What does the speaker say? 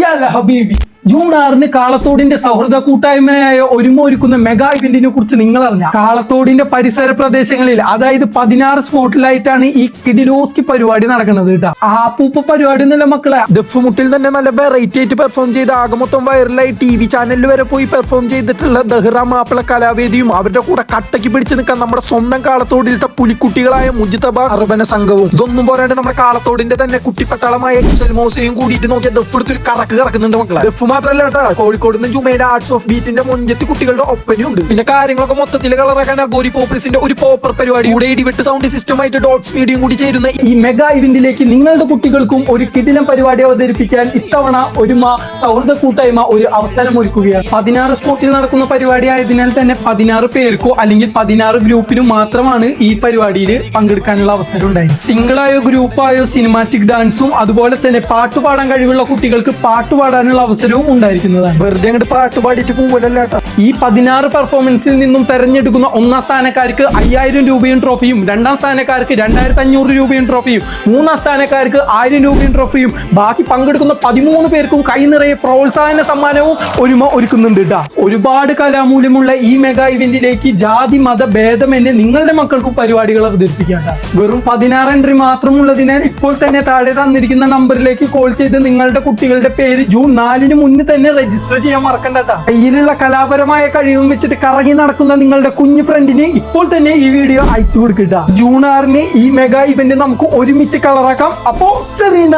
യാ ഹബീബി. ജൂൺ 6 കാളത്തോടിന്റെ സൗഹൃദ കൂട്ടായ്മയായ ഒരുമ ഒരുക്കുന്ന മെഗാ ഇവന്റിനെ കുറിച്ച് നിങ്ങൾ അറിഞ്ഞ? കാളത്തോടിന്റെ പരിസര പ്രദേശങ്ങളിൽ അതായത് 16 സ്പോട്ടിലായിട്ടാണ് ഈ കിഡിലോസ്കി പരിപാടി നടക്കുന്നത് കേട്ടോ. ആപ്പൂപ്പ പരിപാടി എന്നല്ല മക്കളെ, ദഫ്മുട്ടിൽ തന്നെ നല്ല വെറൈറ്റി ആയിട്ട് പെർഫോം ചെയ്ത് ആകെ മൊത്തം വൈറലായി TV ചാനലിൽ വരെ പോയി പെർഫോം ചെയ്തിട്ടുള്ള ദഹ്റ മാപ്പിള കലാവേദിയും അവരുടെ കൂടെ കട്ടയ്ക്ക് പിടിച്ചു നിൽക്കാൻ നമ്മുടെ സ്വന്തം കാളത്തോടിലത്തെ പുലിക്കുട്ടികളായ മുജിതബ അർബന സംഘവും. ഇതൊന്നും പോരാണ്ട് നമ്മുടെ കാളത്തോടിന്റെ തന്നെ കുട്ടിപ്പട്ടാളമായ മോസയും കൂടിയിട്ട് നോക്കിയ ദഫ് എടുത്തൊരു കറക്ക് കറക്കുന്നുണ്ട് മക്കളെ. ദഫ് മാത്രല്ല കേട്ടോ, കോഴിക്കോട് നിന്ന് ജുമേല ആർട്സ് ഓഫ് ബീറ്റിന്റെ മുഞ്ചത്തി കുട്ടികളുടെ ഒപ്പനയുണ്ട്. പിന്നെ കാര്യങ്ങളൊക്കെ മൊത്തത്തിൽ കളറാക്കാൻ ഗോരി പോപ്പീസിന്റെ ഒരു പോപ്പർ പരിപാടി കൂടെ ഇടിവെട്ട് സൗണ്ട് സിസ്റ്റം ആയിട്ട് ഡോട്ട്സ് മീഡിയയും കൂടി ചേരുന്ന ഈ മെഗാ ഇവന്റിലേക്ക് നിങ്ങളുടെ കുട്ടികൾക്കും ഒരു കിടിലം പരിപാടി അവതരിപ്പിക്കാൻ ഇത്തവണ ഒരുമ സൗഹൃദ കൂട്ടായ്മ ഒരു അവസരം ഒരുക്കുകയാണ്. 16 സ്പോട്ടിൽ നടക്കുന്ന പരിപാടി ആയതിനാൽ തന്നെ 16 പേർക്കോ അല്ലെങ്കിൽ 16 ഗ്രൂപ്പിനും മാത്രമാണ് ഈ പരിപാടിയിൽ പങ്കെടുക്കാനുള്ള അവസരം ഉണ്ടായത്. സിംഗിളായോ ഗ്രൂപ്പായോ സിനിമാറ്റിക് ഡാൻസും അതുപോലെ തന്നെ പാട്ടുപാടാൻ കഴിവുള്ള കുട്ടികൾക്ക് പാട്ടുപാടാനുള്ള അവസരവും ഉണ്ടായിരിക്കുന്നതാണ്. വെറുതെ അങ്ങോട്ട് പാട്ട് പാടിയിട്ട് പോവല്ല. ഈ 16 പെർഫോമൻസിൽ നിന്നും തെരഞ്ഞെടുക്കുന്ന 1ാം സ്ഥാനക്കാർക്ക് 5000 രൂപയും ട്രോഫിയും, 2ാം സ്ഥാനക്കാർക്ക് 2500 രൂപയും ട്രോഫിയും, 3ാം സ്ഥാനക്കാർക്ക് 1000 രൂപയും ട്രോഫിയും, ബാക്കി പങ്കെടുക്കുന്ന 13 പേർക്കും കൈ നിറയെ പ്രോത്സാഹന സമ്മാനവും ഒരുമ ഒരുക്കുന്നുണ്ട് കേട്ടോ. ഒരുപാട് കലാമൂല്യമുള്ള ഈ മെഗാ ഇവന്റിലേക്ക് ജാതി മത ഭേദമെന്നെ നിങ്ങളുടെ മക്കൾക്കും പരിപാടികൾ അവതരിപ്പിക്കാം. വെറും 16 എൻട്രി മാത്രമുള്ളതിനാൽ ഇപ്പോൾ തന്നെ താഴെ തന്നിരിക്കുന്ന നമ്പറിലേക്ക് കോൾ ചെയ്ത് നിങ്ങളുടെ കുട്ടികളുടെ പേര് ജൂൺ 4 മുന്നേ തന്നെ രജിസ്റ്റർ ചെയ്യാൻ മറക്കണ്ട. കയ്യിലുള്ള കലാപരമായ കഴിവും വെച്ചിട്ട് കറങ്ങി നടക്കുന്ന നിങ്ങളുടെ കുഞ്ഞു ഫ്രണ്ടിന് ഇപ്പോൾ തന്നെ ഈ വീഡിയോ അയച്ചു കൊടുക്കട്ട. ജൂൺ 6 ഈ മെഗാ ഇവന്റ് നമുക്ക് ഒരുമിച്ച് കളറാക്കാം. അപ്പോ സെറീന.